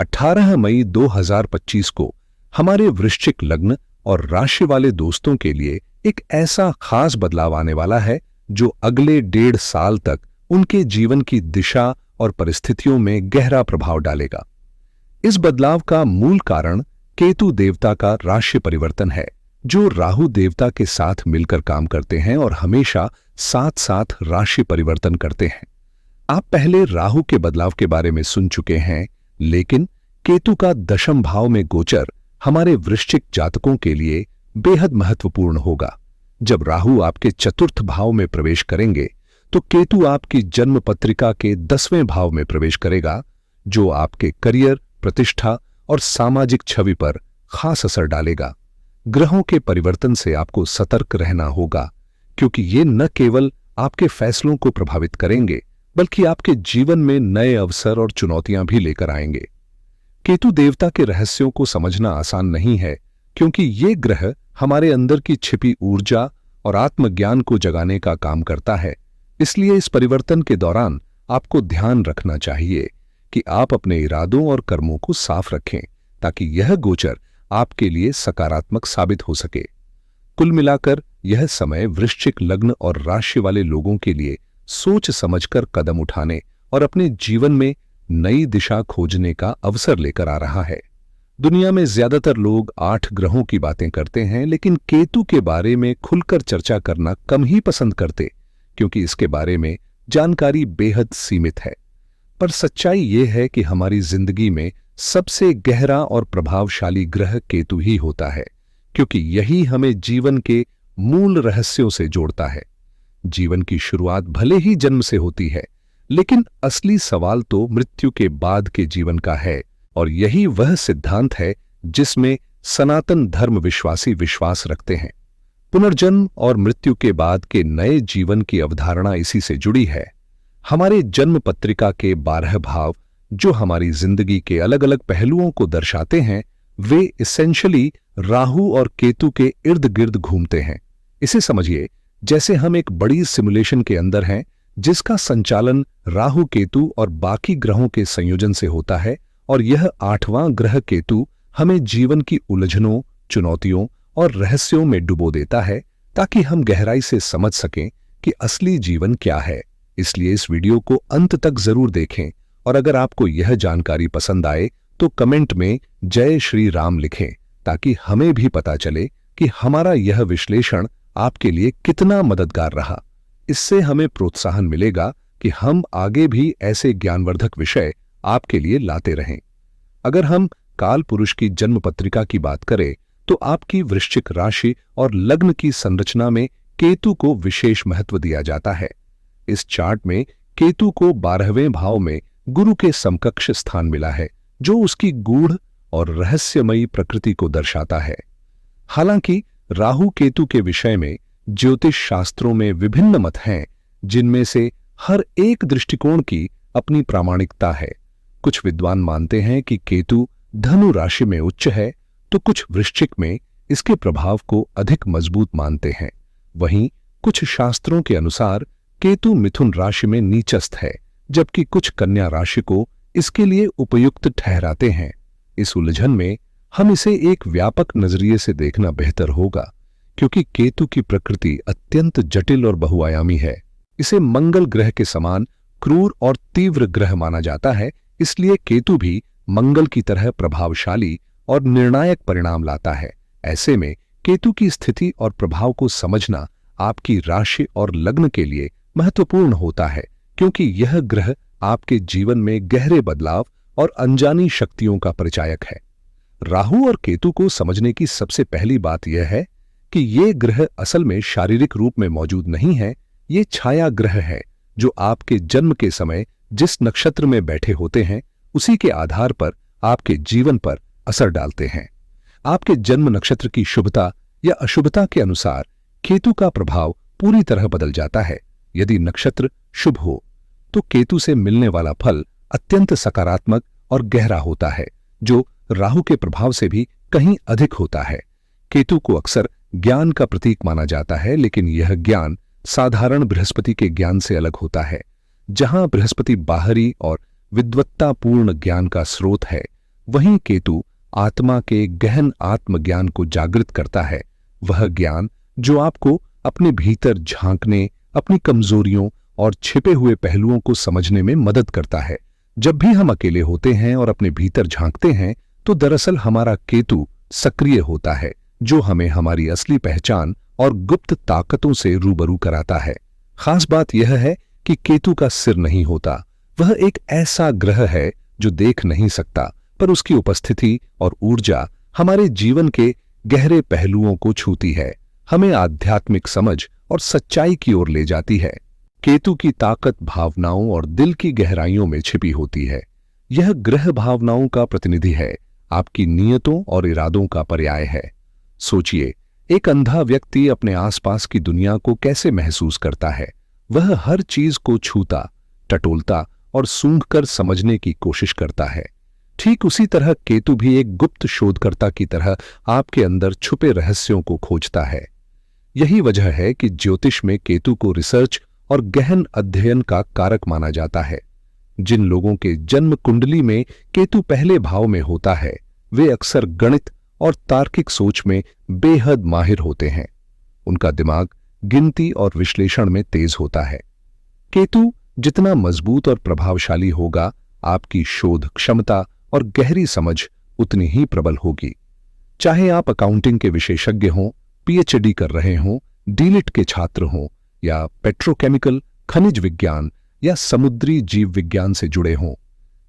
18 मई 2025 को हमारे वृश्चिक लग्न और राशि वाले दोस्तों के लिए एक ऐसा खास बदलाव आने वाला है जो अगले 1.5 साल तक उनके जीवन की दिशा और परिस्थितियों में गहरा प्रभाव डालेगा। इस बदलाव का मूल कारण केतु देवता का राशि परिवर्तन है, जो राहु देवता के साथ मिलकर काम करते हैं और हमेशा साथ साथ राशि परिवर्तन करते हैं। आप पहले राहु के बदलाव के बारे में सुन चुके हैं, लेकिन केतु का दशम भाव में गोचर हमारे वृश्चिक जातकों के लिए बेहद महत्वपूर्ण होगा। जब राहु आपके चतुर्थ भाव में प्रवेश करेंगे तो केतु आपकी जन्म पत्रिका के 10वें भाव में प्रवेश करेगा, जो आपके करियर, प्रतिष्ठा और सामाजिक छवि पर खास असर डालेगा। ग्रहों के परिवर्तन से आपको सतर्क रहना होगा, क्योंकि ये न केवल आपके फैसलों को प्रभावित करेंगे बल्कि आपके जीवन में नए अवसर और चुनौतियां भी लेकर आएंगे। केतु देवता के रहस्यों को समझना आसान नहीं है, क्योंकि ये ग्रह हमारे अंदर की छिपी ऊर्जा और आत्मज्ञान को जगाने का काम करता है। इसलिए इस परिवर्तन के दौरान आपको ध्यान रखना चाहिए कि आप अपने इरादों और कर्मों को साफ रखें, ताकि यह गोचर आपके लिए सकारात्मक साबित हो सके। कुल मिलाकर यह समय वृश्चिक लग्न और राशि वाले लोगों के लिए सोच समझकर कदम उठाने और अपने जीवन में नई दिशा खोजने का अवसर लेकर आ रहा है। दुनिया में ज्यादातर लोग 8 ग्रहों की बातें करते हैं, लेकिन केतु के बारे में खुलकर चर्चा करना कम ही पसंद करते, क्योंकि इसके बारे में जानकारी बेहद सीमित है। पर सच्चाई यह है कि हमारी जिंदगी में सबसे गहरा और प्रभावशाली ग्रह केतु ही होता है, क्योंकि यही हमें जीवन के मूल रहस्यों से जोड़ता है। जीवन की शुरुआत भले ही जन्म से होती है, लेकिन असली सवाल तो मृत्यु के बाद के जीवन का है, और यही वह सिद्धांत है जिसमें सनातन धर्म विश्वासी विश्वास रखते हैं। पुनर्जन्म और मृत्यु के बाद के नए जीवन की अवधारणा इसी से जुड़ी है। हमारे जन्म पत्रिका के 12 भाव, जो हमारी जिंदगी के अलग अलग पहलुओं को दर्शाते हैं, वे इसेंशियली राहु और केतु के इर्द गिर्द घूमते हैं। इसे समझिए जैसे हम एक बड़ी सिमुलेशन के अंदर हैं, जिसका संचालन राहु, केतु और बाकी ग्रहों के संयोजन से होता है, और यह 8वां ग्रह केतु हमें जीवन की उलझनों, चुनौतियों और रहस्यों में डुबो देता है, ताकि हम गहराई से समझ सकें कि असली जीवन क्या है। इसलिए इस वीडियो को अंत तक जरूर देखें, और अगर आपको यह जानकारी पसंद आए तो कमेंट में जय श्री राम लिखें, ताकि हमें भी पता चले कि हमारा यह विश्लेषण आपके लिए कितना मददगार रहा। इससे हमें प्रोत्साहन मिलेगा कि हम आगे भी ऐसे ज्ञानवर्धक विषय आपके लिए लाते रहें। अगर हम काल पुरुष की जन्म पत्रिका की बात करें तो आपकी वृश्चिक राशि और लग्न की संरचना में केतु को विशेष महत्व दिया जाता है। इस चार्ट में केतु को 12वें भाव में गुरु के समकक्ष स्थान मिला है, जो उसकी गूढ़ और रहस्यमयी प्रकृति को दर्शाता है। हालांकि राहु केतु के विषय में ज्योतिष शास्त्रों में विभिन्न मत हैं, जिनमें से हर एक दृष्टिकोण की अपनी प्रामाणिकता है। कुछ विद्वान मानते हैं कि केतु धनु राशि में उच्च है, तो कुछ वृश्चिक में इसके प्रभाव को अधिक मजबूत मानते हैं। वहीं कुछ शास्त्रों के अनुसार केतु मिथुन राशि में नीचस्थ है, जबकि कुछ कन्या राशि को इसके लिए उपयुक्त ठहराते हैं। इस उलझन में हम इसे एक व्यापक नजरिए से देखना बेहतर होगा, क्योंकि केतु की प्रकृति अत्यंत जटिल और बहुआयामी है। इसे मंगल ग्रह के समान क्रूर और तीव्र ग्रह माना जाता है, इसलिए केतु भी मंगल की तरह प्रभावशाली और निर्णायक परिणाम लाता है। ऐसे में केतु की स्थिति और प्रभाव को समझना आपकी राशि और लग्न के लिए महत्वपूर्ण होता है, क्योंकि यह ग्रह आपके जीवन में गहरे बदलाव और अनजानी शक्तियों का परिचायक है। राहु और केतु को समझने की सबसे पहली बात यह है कि ये ग्रह असल में शारीरिक रूप में मौजूद नहीं है। ये छाया ग्रह है, जो आपके जन्म के समय जिस नक्षत्र में बैठे होते हैं, उसी के आधार पर आपके जीवन पर असर डालते हैं। आपके जन्म नक्षत्र की शुभता या अशुभता के अनुसार केतु का प्रभाव पूरी तरह बदल जाता है। यदि नक्षत्र शुभ हो तो केतु से मिलने वाला फल अत्यंत सकारात्मक और गहरा होता है, जो राहु के प्रभाव से भी कहीं अधिक होता है। केतु को अक्सर ज्ञान का प्रतीक माना जाता है, लेकिन यह ज्ञान साधारण बृहस्पति के ज्ञान से अलग होता है। जहां बृहस्पति बाहरी और विद्वत्तापूर्ण ज्ञान का स्रोत है, वहीं केतु आत्मा के गहन आत्मज्ञान को जागृत करता है, वह ज्ञान जो आपको अपने भीतर झांकने, अपनी कमजोरियों और छिपे हुए पहलुओं को समझने में मदद करता है। जब भी हम अकेले होते हैं और अपने भीतर झांकते हैं तो दरअसल हमारा केतु सक्रिय होता है, जो हमें हमारी असली पहचान और गुप्त ताकतों से रूबरू कराता है। खास बात यह है कि केतु का सिर नहीं होता, वह एक ऐसा ग्रह है जो देख नहीं सकता, पर उसकी उपस्थिति और ऊर्जा हमारे जीवन के गहरे पहलुओं को छूती है, हमें आध्यात्मिक समझ और सच्चाई की ओर ले जाती है। केतु की ताकत भावनाओं और दिल की गहराइयों में छिपी होती है। यह ग्रह भावनाओं का प्रतिनिधि है, आपकी नीयतों और इरादों का पर्याय है। सोचिए, एक अंधा व्यक्ति अपने आसपास की दुनिया को कैसे महसूस करता है। वह हर चीज को छूता, टटोलता और सूंघकर समझने की कोशिश करता है। ठीक उसी तरह केतु भी एक गुप्त शोधकर्ता की तरह आपके अंदर छुपे रहस्यों को खोजता है। यही वजह है कि ज्योतिष में केतु को रिसर्च और गहन अध्ययन का कारक माना जाता है। जिन लोगों के जन्म कुंडली में केतु पहले भाव में होता है, वे अक्सर गणित और तार्किक सोच में बेहद माहिर होते हैं। उनका दिमाग गिनती और विश्लेषण में तेज होता है। केतु जितना मजबूत और प्रभावशाली होगा, आपकी शोध क्षमता और गहरी समझ उतनी ही प्रबल होगी। चाहे आप अकाउंटिंग के विशेषज्ञ हों, पीएचडी कर रहे हों, डीलिट के छात्र हों या पेट्रोकेमिकल, खनिज विज्ञान या समुद्री जीव विज्ञान से जुड़े हों,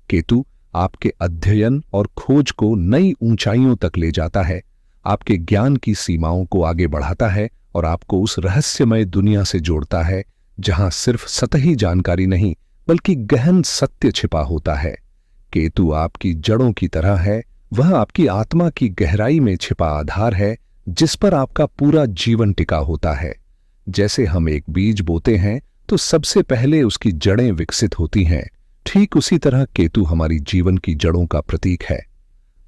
केतु आपके अध्ययन और खोज को नई ऊंचाइयों तक ले जाता है, आपके ज्ञान की सीमाओं को आगे बढ़ाता है और आपको उस रहस्यमय दुनिया से जोड़ता है जहां सिर्फ सतही जानकारी नहीं बल्कि गहन सत्य छिपा होता है। केतु आपकी जड़ों की तरह है, वह आपकी आत्मा की गहराई में छिपा आधार है जिस पर आपका पूरा जीवन टिका होता है। जैसे हम एक बीज बोते हैं तो सबसे पहले उसकी जड़ें विकसित होती हैं, ठीक उसी तरह केतु हमारी जीवन की जड़ों का प्रतीक है।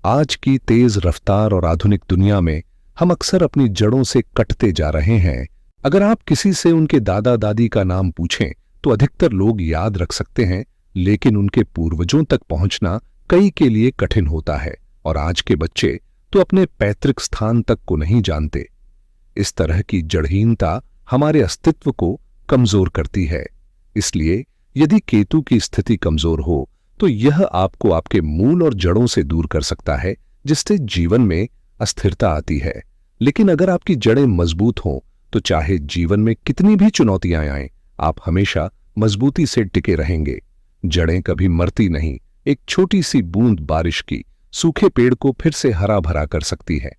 आज की तेज रफ्तार और आधुनिक दुनिया में हम अक्सर अपनी जड़ों से कटते जा रहे हैं। अगर आप किसी से उनके दादा दादी का नाम पूछें तो अधिकतर लोग याद रख सकते हैं, लेकिन उनके पूर्वजों तक पहुंचना कई के लिए कठिन होता है और आज के बच्चे तो अपने पैतृक स्थान तक को नहीं जानते। इस तरह की जड़हीनता हमारे अस्तित्व को कमजोर करती है। इसलिए यदि केतु की स्थिति कमजोर हो तो यह आपको आपके मूल और जड़ों से दूर कर सकता है, जिससे जीवन में अस्थिरता आती है। लेकिन अगर आपकी जड़ें मजबूत हों तो चाहे जीवन में कितनी भी चुनौतियां आएं, आप हमेशा मजबूती से टिके रहेंगे। जड़ें कभी मरती नहीं, एक छोटी सी बूंद बारिश की सूखे पेड़ को फिर से हरा भरा कर सकती है।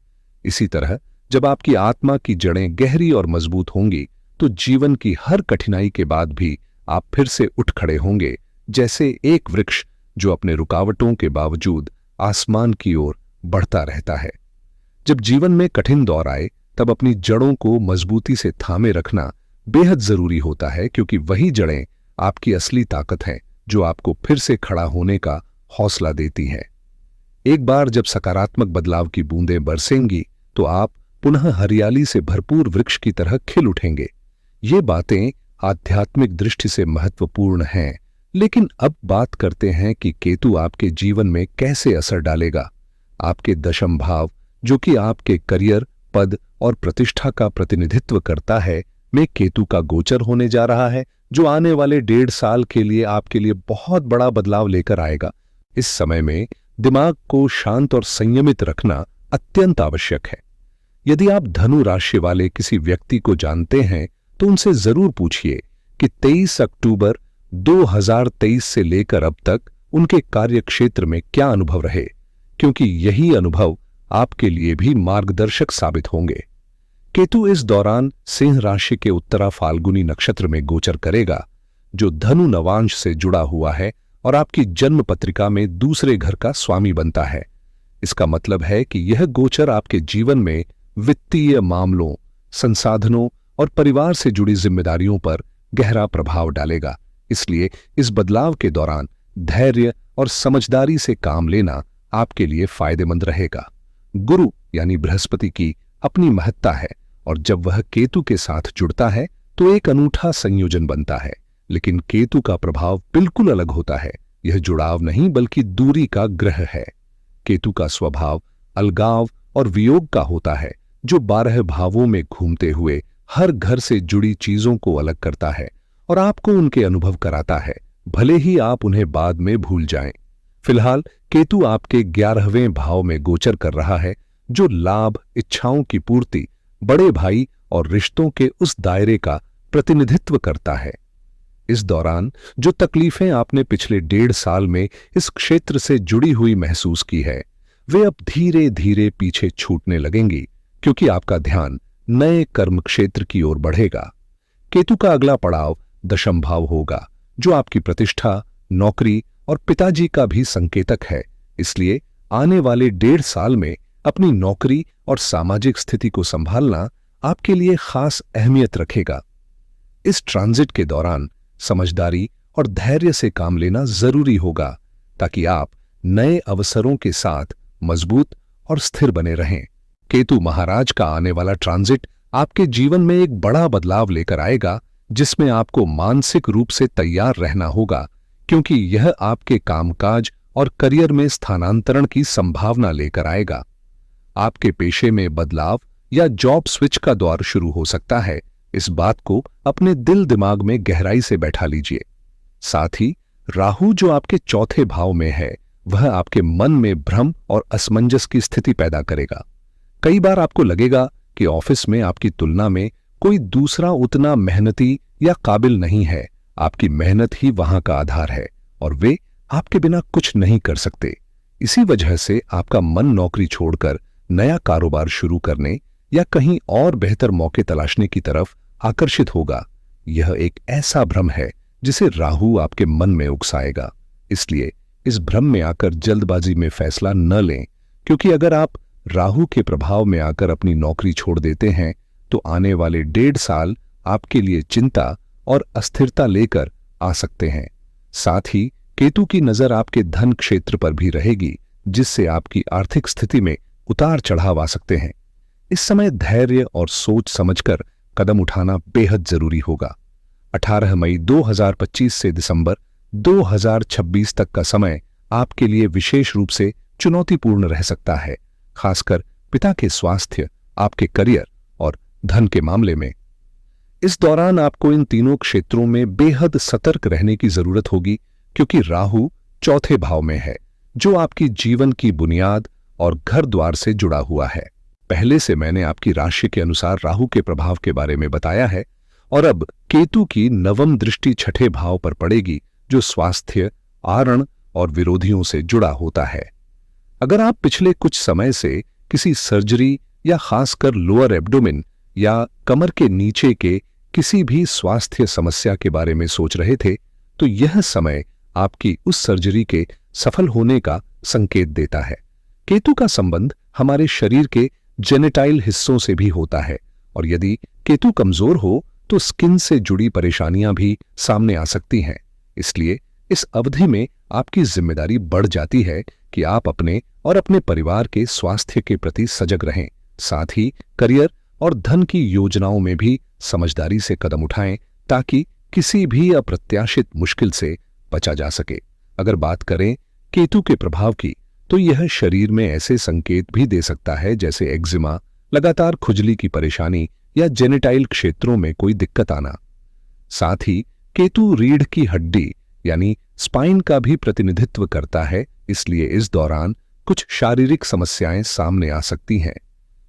इसी तरह जब आपकी आत्मा की जड़ें गहरी और मजबूत होंगी तो जीवन की हर कठिनाई के बाद भी आप फिर से उठ खड़े होंगे, जैसे एक वृक्ष जो अपने रुकावटों के बावजूद आसमान की ओर बढ़ता रहता है। जब जीवन में कठिन दौर आए तब अपनी जड़ों को मजबूती से थामे रखना बेहद जरूरी होता है, क्योंकि वही जड़ें आपकी असली ताकत हैं जो आपको फिर से खड़ा होने का हौसला देती हैं। एक बार जब सकारात्मक बदलाव की बूंदें बरसेंगी तो आप पुनः हरियाली से भरपूर वृक्ष की तरह खिल उठेंगे। ये बातें आध्यात्मिक दृष्टि से महत्वपूर्ण हैं, लेकिन अब बात करते हैं कि केतु आपके जीवन में कैसे असर डालेगा। आपके दशम भाव, जो कि आपके करियर, पद और प्रतिष्ठा का प्रतिनिधित्व करता है, में केतु का गोचर होने जा रहा है, जो आने वाले 1.5 साल के लिए आपके लिए बहुत बड़ा बदलाव लेकर आएगा। इस समय में दिमाग को शांत और संयमित रखना अत्यंत आवश्यक है। यदि आप धनु राशि वाले किसी व्यक्ति को जानते हैं तो उनसे जरूर पूछिए कि 23 अक्टूबर 2023 से लेकर अब तक उनके कार्य क्षेत्र में क्या अनुभव रहे, क्योंकि यही अनुभव आपके लिए भी मार्गदर्शक साबित होंगे। केतु इस दौरान सिंह राशि के उत्तरा फाल्गुनी नक्षत्र में गोचर करेगा, जो धनु नवांश से जुड़ा हुआ है और आपकी जन्म पत्रिका में दूसरे घर का स्वामी बनता है। इसका मतलब है कि यह गोचर आपके जीवन में वित्तीय मामलों, संसाधनों और परिवार से जुड़ी जिम्मेदारियों पर गहरा प्रभाव डालेगा। इसलिए इस बदलाव के दौरान धैर्य और समझदारी से काम लेना आपके लिए फायदेमंद रहेगा। गुरु यानी बृहस्पति की अपनी महत्ता है, और जब वह केतु के साथ जुड़ता है तो एक अनूठा संयोजन बनता है। लेकिन केतु का प्रभाव बिल्कुल अलग होता है। यह जुड़ाव नहीं बल्कि दूरी का ग्रह है। केतु का स्वभाव अलगाव और वियोग का होता है, जो 12 भावों में घूमते हुए हर घर से जुड़ी चीजों को अलग करता है और आपको उनके अनुभव कराता है, भले ही आप उन्हें बाद में भूल जाएं। फिलहाल केतु आपके 11वें भाव में गोचर कर रहा है, जो लाभ, इच्छाओं की पूर्ति, बड़े भाई और रिश्तों के उस दायरे का प्रतिनिधित्व करता है। इस दौरान जो तकलीफें आपने पिछले 1.5 साल में इस क्षेत्र से जुड़ी हुई महसूस की है, वे अब धीरे धीरे पीछे छूटने लगेंगी, क्योंकि आपका ध्यान नए कर्म क्षेत्र की ओर बढ़ेगा। केतु का अगला पड़ाव 10म भाव होगा, जो आपकी प्रतिष्ठा, नौकरी और पिताजी का भी संकेतक है। इसलिए आने वाले 1.5 साल में अपनी नौकरी और सामाजिक स्थिति को संभालना आपके लिए खास अहमियत रखेगा। इस ट्रांजिट के दौरान समझदारी और धैर्य से काम लेना जरूरी होगा, ताकि आप नए अवसरों के साथ मजबूत और स्थिर बने रहें। केतु महाराज का आने वाला ट्रांजिट आपके जीवन में एक बड़ा बदलाव लेकर आएगा, जिसमें आपको मानसिक रूप से तैयार रहना होगा, क्योंकि यह आपके कामकाज और करियर में स्थानांतरण की संभावना लेकर आएगा। आपके पेशे में बदलाव या जॉब स्विच का दौर शुरू हो सकता है। इस बात को अपने दिल दिमाग में गहराई से बैठा लीजिए। साथ ही राहु, जो आपके 4थे भाव में है, वह आपके मन में भ्रम और असमंजस की स्थिति पैदा करेगा। कई बार आपको लगेगा कि ऑफिस में आपकी तुलना में कोई दूसरा उतना मेहनती या काबिल नहीं है। आपकी मेहनत ही वहां का आधार है और वे आपके बिना कुछ नहीं कर सकते। इसी वजह से आपका मन नौकरी छोड़कर नया कारोबार शुरू करने या कहीं और बेहतर मौके तलाशने की तरफ आकर्षित होगा। यह एक ऐसा भ्रम है जिसे राहु आपके मन में उकसाएगा। इसलिए इस भ्रम में आकर जल्दबाजी में फैसला न लें, क्योंकि अगर आप राहु के प्रभाव में आकर अपनी नौकरी छोड़ देते हैं तो आने वाले 1.5 साल आपके लिए चिंता और अस्थिरता लेकर आ सकते हैं। साथ ही केतु की नजर आपके धन क्षेत्र पर भी रहेगी, जिससे आपकी आर्थिक स्थिति में उतार चढ़ाव आ सकते हैं। इस समय धैर्य और सोच समझकर कदम उठाना बेहद जरूरी होगा। 18 मई 2025 से दिसंबर 2026 तक का समय आपके लिए विशेष रूप से चुनौतीपूर्ण रह सकता है, खासकर पिता के स्वास्थ्य, आपके करियर और धन के मामले में। इस दौरान आपको इन तीनों क्षेत्रों में बेहद सतर्क रहने की जरूरत होगी, क्योंकि राहु 4थे भाव में है, जो आपकी जीवन की बुनियाद और घर द्वार से जुड़ा हुआ है। पहले से मैंने आपकी राशि के अनुसार राहु के प्रभाव के बारे में बताया है, और अब केतु की 9वीं दृष्टि 6ठे भाव पर पड़ेगी, जो स्वास्थ्य, आरण और विरोधियों से जुड़ा होता है। अगर आप पिछले कुछ समय से किसी सर्जरी या खासकर लोअर एब्डोमेन या कमर के नीचे के किसी भी स्वास्थ्य समस्या के बारे में सोच रहे थे, तो यह समय आपकी उस सर्जरी के सफल होने का संकेत देता है। केतु का संबंध हमारे शरीर के जेनेटाइल हिस्सों से भी होता है, और यदि केतु कमजोर हो तो स्किन से जुड़ी परेशानियां भी सामने आ सकती हैं। इसलिए इस अवधि में आपकी जिम्मेदारी बढ़ जाती है कि आप अपने और अपने परिवार के स्वास्थ्य के प्रति सजग रहें। साथ ही करियर और धन की योजनाओं में भी समझदारी से कदम उठाएं, ताकि किसी भी अप्रत्याशित मुश्किल से बचा जा सके। अगर बात करें केतु के प्रभाव की, तो यह शरीर में ऐसे संकेत भी दे सकता है, जैसे एक्जिमा, लगातार खुजली की परेशानी या जेनेटाइल क्षेत्रों में कोई दिक्कत आना। साथ ही केतु रीढ़ की हड्डी यानी स्पाइन का भी प्रतिनिधित्व करता है, इसलिए इस दौरान कुछ शारीरिक समस्याएं सामने आ सकती हैं।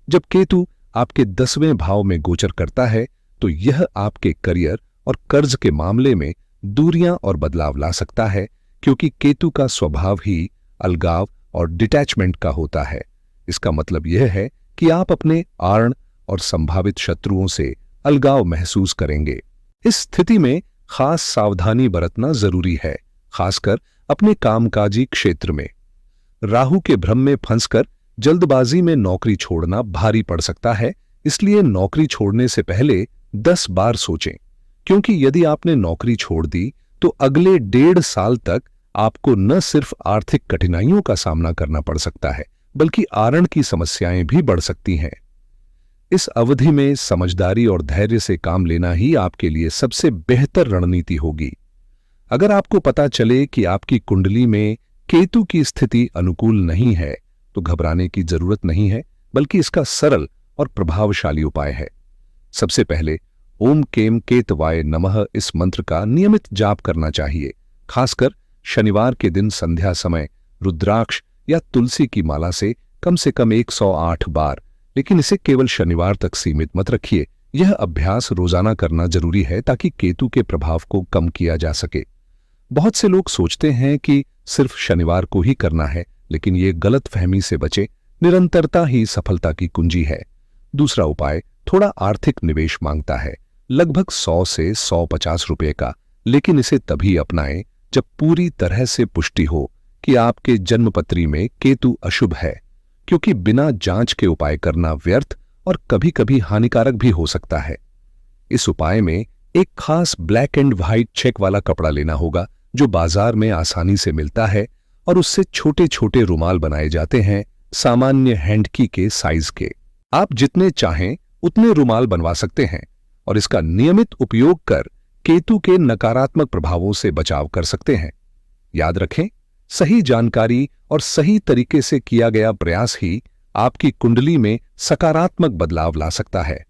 जब केतु आपके 10वें भाव में गोचर करता है, तो यह आपके करियर और कर्ज के मामले में दूरियां और बदलाव ला सकता है, क्योंकि केतु का स्वभाव ही अलगाव और डिटैचमेंट का होता है। इसका मतलब यह है कि आप अपने आरण और संभावित शत्रुओं से अलगाव महसूस करेंगे। इस स्थिति में खास सावधानी बरतना जरूरी है, खासकर अपने कामकाजी क्षेत्र में। राहु के भ्रम में फंसकर जल्दबाजी में नौकरी छोड़ना भारी पड़ सकता है, इसलिए नौकरी छोड़ने से पहले 10 बार सोचें, क्योंकि यदि आपने नौकरी छोड़ दी तो अगले 1.5 साल तक आपको न सिर्फ आर्थिक कठिनाइयों का सामना करना पड़ सकता है, बल्कि आरण की समस्याएं भी बढ़ सकती हैं। इस अवधि में समझदारी और धैर्य से काम लेना ही आपके लिए सबसे बेहतर रणनीति होगी। अगर आपको पता चले कि आपकी कुंडली में केतु की स्थिति अनुकूल नहीं है, तो घबराने की जरूरत नहीं है, बल्कि इसका सरल और प्रभावशाली उपाय है। सबसे पहले ओम केम केतवाय नमः इस मंत्र का नियमित जाप करना चाहिए। खासकर शनिवार के दिन संध्या समय रुद्राक्ष या तुलसी की माला से कम 108 बार, लेकिन इसे केवल शनिवार तक सीमित मत रखिए। यह अभ्यास रोजाना करना जरूरी है ताकि केतु के प्रभाव को कम किया जा सके। बहुत से लोग सोचते हैं कि सिर्फ शनिवार को ही करना है, लेकिन ये गलत फहमी से बचे। निरंतरता ही सफलता की कुंजी है। दूसरा उपाय थोड़ा आर्थिक निवेश मांगता है, लगभग 100 से 150 रुपए का, लेकिन इसे तभी अपनाएं जब पूरी तरह से पुष्टि हो कि आपके जन्मपत्री में केतु अशुभ है, क्योंकि बिना जांच के उपाय करना व्यर्थ और कभी-कभी हानिकारक भी हो सकता है। इस उपाय में एक खास ब्लैक एंड व्हाइट चेक वाला कपड़ा लेना होगा जो बाजार में आसानी से मिलता है, और उससे छोटे छोटे रुमाल बनाए जाते हैं, सामान्य हैंडकी के साइज के। आप जितने चाहें उतने रुमाल बनवा सकते हैं और इसका नियमित उपयोग कर केतु के नकारात्मक प्रभावों से बचाव कर सकते हैं। याद रखें, सही जानकारी और सही तरीके से किया गया प्रयास ही आपकी कुंडली में सकारात्मक बदलाव ला सकता है।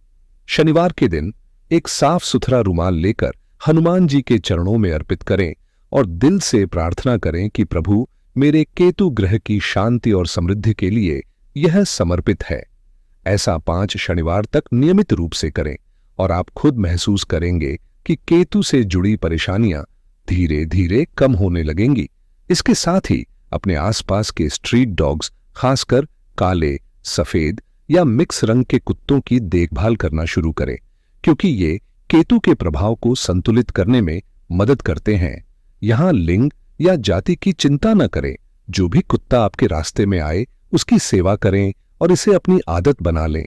शनिवार के दिन एक साफ सुथरा रुमाल लेकर हनुमान जी के चरणों में अर्पित करें और दिल से प्रार्थना करें कि प्रभु, मेरे केतु ग्रह की शांति और समृद्धि के लिए यह समर्पित है। ऐसा 5 शनिवार तक नियमित रूप से करें और आप खुद महसूस करेंगे कि केतु से जुड़ी परेशानियां धीरे धीरे कम होने लगेंगी। इसके साथ ही अपने आसपास के स्ट्रीट डॉग्स, खासकर काले, सफेद या मिक्स रंग के कुत्तों की देखभाल करना शुरू करें, क्योंकि ये केतु के प्रभाव को संतुलित करने में मदद करते हैं। यहां लिंग या जाति की चिंता न करें। जो भी कुत्ता आपके रास्ते में आए उसकी सेवा करें और इसे अपनी आदत बना लें।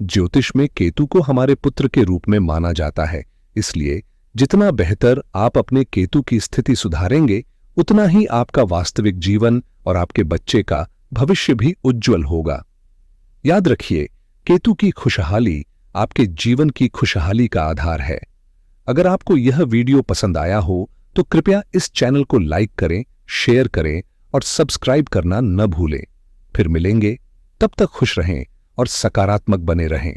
ज्योतिष में केतु को हमारे पुत्र के रूप में माना जाता है, इसलिए जितना बेहतर आप अपने केतु की स्थिति सुधारेंगे, उतना ही आपका वास्तविक जीवन और आपके बच्चे का भविष्य भी उज्जवल होगा। याद रखिए, केतु की खुशहाली आपके जीवन की खुशहाली का आधार है। अगर आपको यह वीडियो पसंद आया हो तो कृपया इस चैनल को लाइक करें, शेयर करें और सब्सक्राइब करना न भूलें। फिर मिलेंगे, तब तक खुश रहें और सकारात्मक बने रहें।